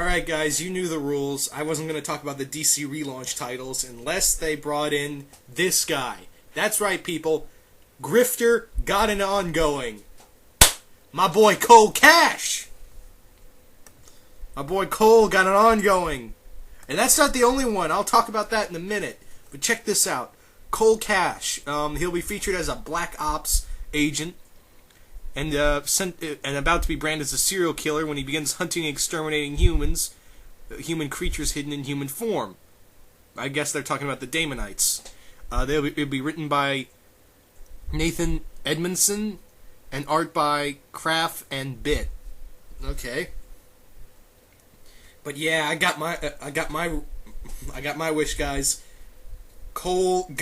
Alright guys, you knew the rules. I wasn't going to talk about the DC relaunch titles unless they brought in this guy. That's right, people. Grifter got an ongoing. My boy Cole Cash! My boy Cole got an ongoing. And that's not the only one. I'll talk about that in a minute. But check this out. Cole Cash. He'll be featured as a Black Ops agent. And about to be branded as a serial killer when he begins hunting and exterminating human creatures hidden in human form. I guess they're talking about the Damonites. It'll be written by Nathan Edmondson and art by Craft and Bit. Okay. But yeah, I got my wish, guys. Grifter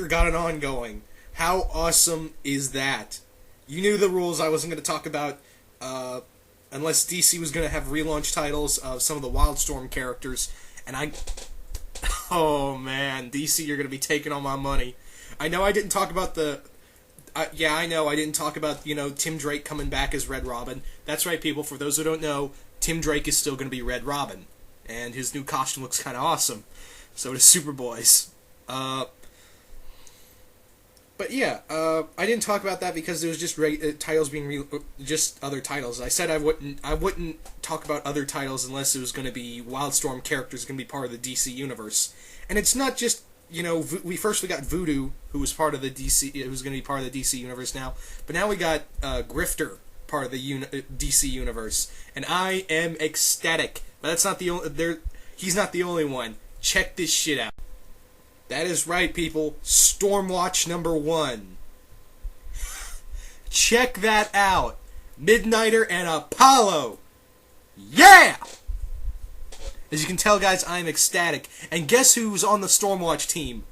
got an ongoing. How awesome is that? You knew the rules. I wasn't going to talk about, unless DC was going to have relaunch titles of some of the Wildstorm characters, and oh man, DC, you're going to be taking all my money. I know I didn't talk about I didn't talk about, Tim Drake coming back as Red Robin. That's right, people, for those who don't know, Tim Drake is still going to be Red Robin, and his new costume looks kind of awesome. So does Superboy's. But yeah, I didn't talk about that because there was just titles being just other titles. I said I wouldn't talk about other titles unless it was going to be Wildstorm characters going to be part of the DC universe. And it's not just, we got Voodoo, who was part of the DC, who's going to be part of the DC universe now, but now we got Grifter, part of the DC universe, and I am ecstatic. But that's not the only. He's not the only one. Check this shit out. That is right, people. Stormwatch #1. Check that out. Midnighter and Apollo. Yeah! As you can tell, guys, I'm ecstatic. And guess who's on the Stormwatch team?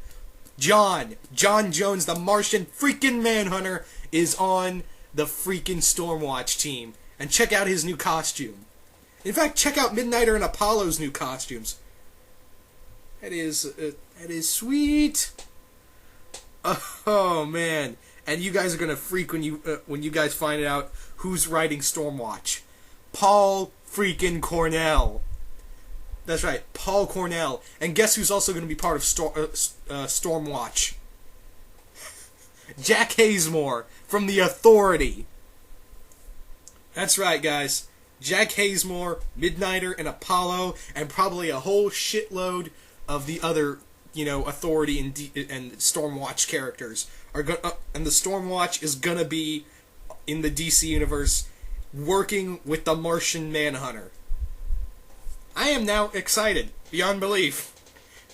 John Jones, the Martian freaking Manhunter, is on the freaking Stormwatch team. And check out his new costume. In fact, check out Midnighter and Apollo's new costumes. That is sweet. Oh man! And you guys are gonna freak when you guys find out who's writing Stormwatch. Paul freaking Cornell. That's right, Paul Cornell. And guess who's also gonna be part of Stormwatch? Jack Hazemore from The Authority. That's right, guys. Jack Hazemore, Midnighter, and Apollo, and probably a whole shitload of the other, Authority and Stormwatch characters are and the Stormwatch is gonna be in the DC universe, working with the Martian Manhunter. I am now excited beyond belief.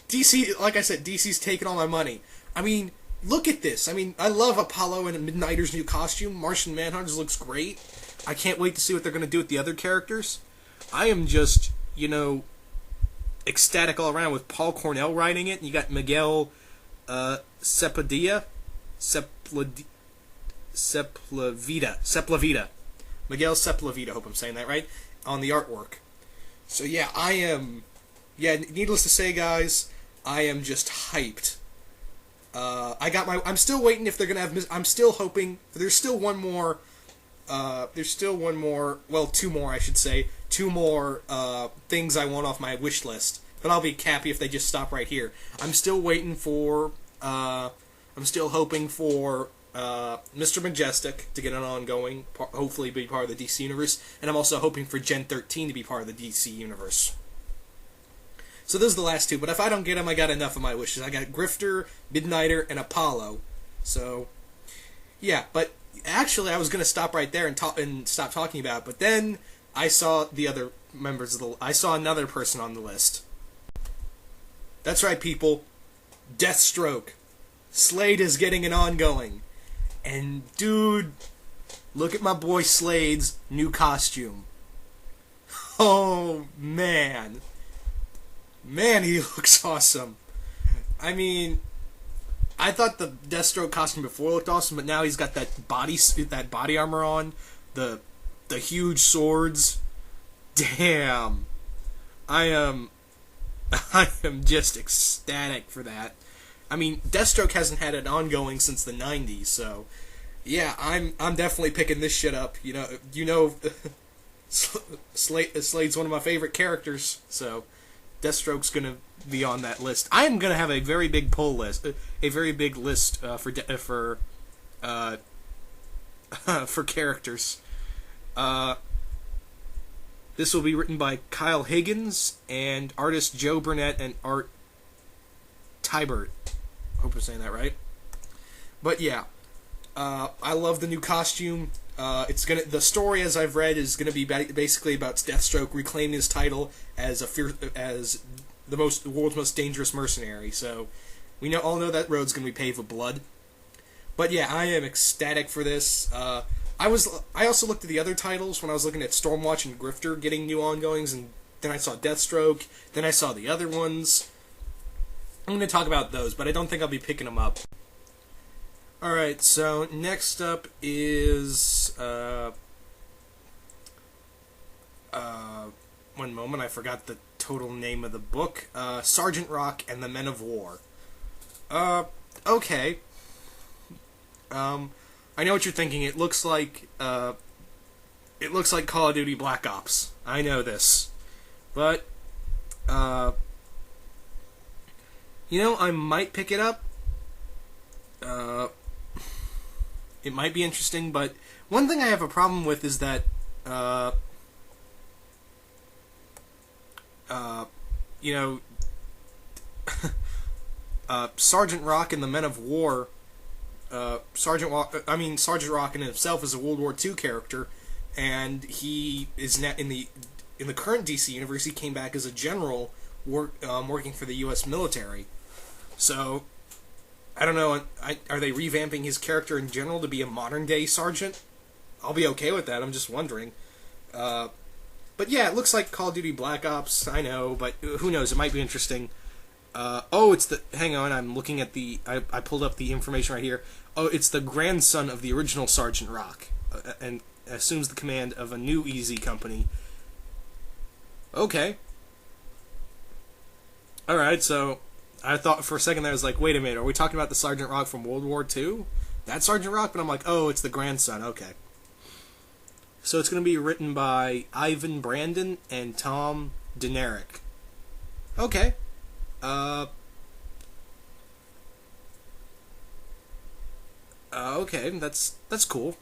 DC, like I said, DC's taking all my money. I mean, look at this. I mean, I love Apollo and Midnighter's new costume. Martian Manhunter's looks great. I can't wait to see what they're gonna do with the other characters. I am just, ecstatic all around with Paul Cornell writing it. And you got Miguel Sepulveda. Miguel Sepulveda, hope I'm saying that right, on the artwork. So yeah, needless to say, guys, I am just hyped. I'm still waiting if they're gonna have, I'm still hoping, there's still one more, well, two more, I should say. Two more things I want off my wish list. But I'll be happy if they just stop right here. I'm still waiting for, I'm still hoping for Mr. Majestic to get an ongoing, hopefully be part of the DC universe. And I'm also hoping for Gen 13 to be part of the DC universe. So those are the last two. But if I don't get them, I got enough of my wishes. I got Grifter, Midnighter, and Apollo. So, yeah. But actually, I was going to stop right there and stop talking about it. But then I saw the other members of I saw another person on the list. That's right, people. Deathstroke. Slade is getting an ongoing. And, dude, look at my boy Slade's new costume. Oh, man. Man, he looks awesome. I mean, I thought the Deathstroke costume before looked awesome, but now he's got that body armor on, the huge swords. Damn. I am just ecstatic for that. I mean, Deathstroke hasn't had an ongoing since the 90s, so yeah, I'm definitely picking this shit up. Slade's one of my favorite characters, so Deathstroke's gonna be on that list. I am gonna have a very big pull list, a very big list for characters. This will be written by Kyle Higgins and artist Joe Burnett and Art Tybert. Hope I'm saying that right. But yeah, I love the new costume. The story, as I've read, is gonna be basically about Deathstroke reclaiming his title as the world's most dangerous mercenary. So we all know that road's gonna be paved with blood. But yeah, I am ecstatic for this. I also looked at the other titles when I was looking at Stormwatch and Grifter getting new ongoings, and then I saw Deathstroke. Then I saw the other ones. I'm going to talk about those, but I don't think I'll be picking them up. Alright, so next up is... one moment, I forgot the total name of the book. Sgt Rock and the Men of War. Okay. I know what you're thinking. It looks like Call of Duty Black Ops. I know this. But, I might pick it up. It might be interesting, but one thing I have a problem with is that, Sgt Rock and the Men of War, Sgt Rock in himself is a World War II character, and he is in the current DC universe. He came back as a general, working for the U.S. military. So, I don't know. Are they revamping his character in general to be a modern day sergeant? I'll be okay with that. I'm just wondering. But yeah, it looks like Call of Duty Black Ops. I know, but who knows? It might be interesting. Hang on, I'm looking at I pulled up the information right here. Oh, it's the grandson of the original Sgt Rock, and assumes the command of a new EZ company. Okay. Alright, so I thought for a second there, I was like, wait a minute, are we talking about the Sgt Rock from World War II? That's Sgt Rock? But I'm like, oh, it's the grandson, okay. So it's going to be written by Ivan Brandon and Tom Denerick. Okay. Okay, that's cool.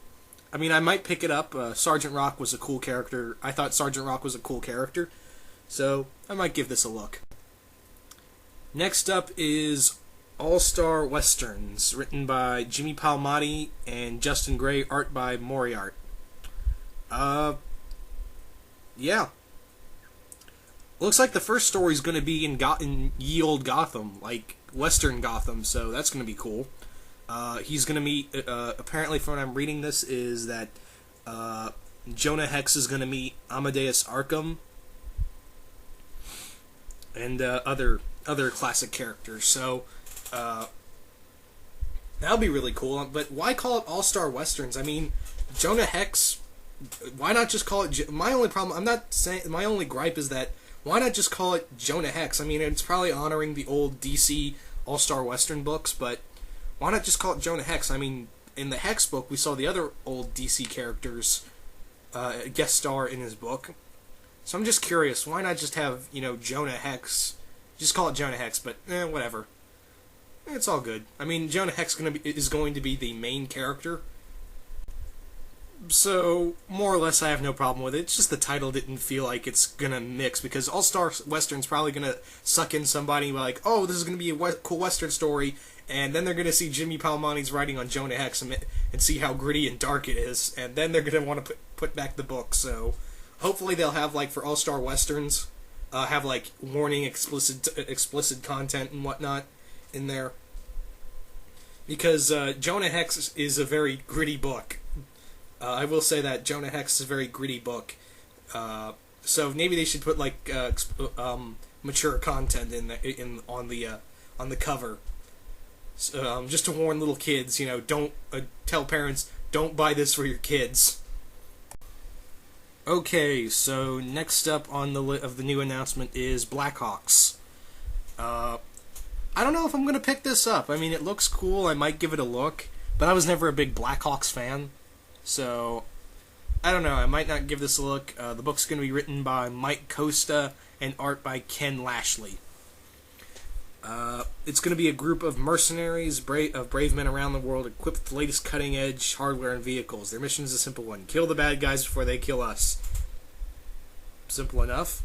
I mean, I might pick it up. Sgt Rock was a cool character. I thought Sgt Rock was a cool character, so I might give this a look. Next up is All-Star Westerns, written by Jimmy Palmiotti and Justin Gray, art by Moriart. Yeah. Looks like the first story's going to be in ye old Gotham, like Western Gotham, so that's going to be cool. He's going to meet, apparently from what I'm reading this, is that Jonah Hex is going to meet Amadeus Arkham and other classic characters, so that'll be really cool. But why call it All-Star Westerns? I mean, Jonah Hex, why not just call it... My only gripe is that why not just call it Jonah Hex? I mean, it's probably honoring the old DC All-Star Western books, but why not just call it Jonah Hex? I mean, in the Hex book, we saw the other old DC characters guest star in his book. So I'm just curious, why not just have, Jonah Hex? Just call it Jonah Hex, but whatever. It's all good. I mean, Jonah Hex is going to be the main character. So, more or less, I have no problem with it. It's just the title didn't feel like it's gonna mix, because All-Star Western's probably gonna suck in somebody like, oh, this is gonna be a cool Western story, and then they're gonna see Jimmy Palmiotti's writing on Jonah Hex and see how gritty and dark it is, and then they're gonna want to put back the book. So, hopefully they'll have, like, for All-Star Westerns, have, like, warning explicit content and whatnot in there. Because Jonah Hex is a very gritty book. I will say that Jonah Hex is a very gritty book, so maybe they should put like mature content on the cover, just to warn little kids. Don't tell parents, don't buy this for your kids. Okay, so next up on the of the new announcement is Blackhawks. I don't know if I'm gonna pick this up. I mean, it looks cool. I might give it a look, but I was never a big Blackhawks fan. So, I don't know. I might not give this a look. The book's going to be written by Mike Costa and art by Ken Lashley. It's going to be a group of mercenaries, brave men around the world, equipped with the latest cutting-edge hardware and vehicles. Their mission is a simple one: kill the bad guys before they kill us. Simple enough.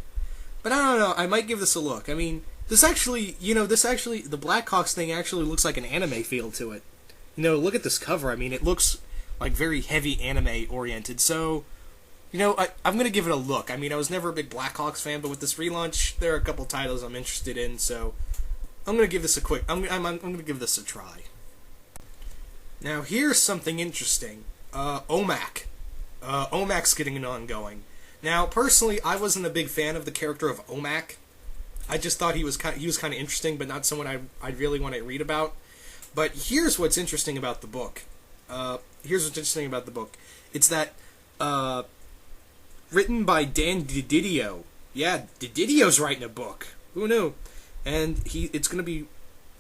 But I don't know. I might give this a look. I mean, the Blackhawks thing actually looks like an anime feel to it. Look at this cover. I mean, it looks like very heavy anime oriented. So, I'm going to give it a look. I mean, I was never a big Blackhawks fan, but with this relaunch, there are a couple titles I'm interested in, so I'm going to give this a I'm going to give this a try. Now, here's something interesting. Omak. Omak's getting an ongoing. Now, personally, I wasn't a big fan of the character of Omak. I just thought he was kind of interesting, but not someone I'd really want to read about. But here's what's interesting about the book. It's that written by Dan Didio. Yeah, Didio's writing a book. Who knew? And it's going to be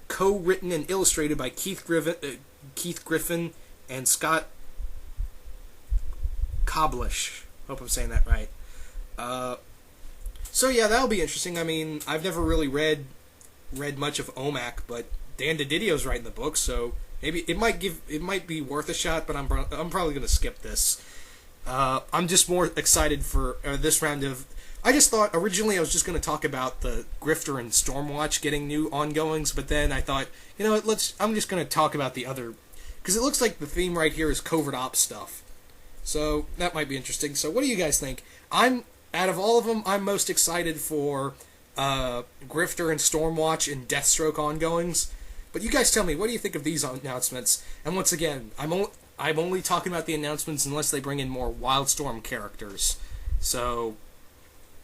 co-written and illustrated by Keith Griffin and Scott Koblish. Hope I'm saying that right. So yeah, that'll be interesting. I mean, I've never really read much of Omak, but Dan Didio's writing the book, so maybe it might be worth a shot. But I'm probably going to skip this. I'm just more excited for this round of. I just thought originally I was just going to talk about the Grifter and Stormwatch getting new ongoings, but then I thought, I'm just going to talk about the other, because it looks like the theme right here is covert ops stuff. So that might be interesting. So what do you guys think? Out of all of them, I'm most excited for Grifter and Stormwatch and Deathstroke ongoings. But you guys tell me, what do you think of these announcements? And once again, I'm only talking about the announcements unless they bring in more Wildstorm characters. So,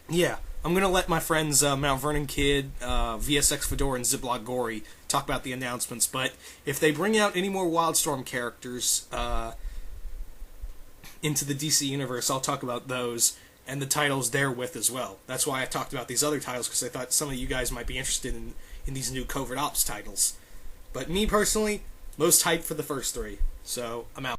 yeah, I'm going to let my friends Mount Vernon Kid, VSX Fedora, and Ziploc Gory talk about the announcements. But if they bring out any more Wildstorm characters into the DC universe, I'll talk about those and the titles therewith as well. That's why I talked about these other titles, because I thought some of you guys might be interested in these new Covert Ops titles. But me personally, most hyped for the first three. So, I'm out.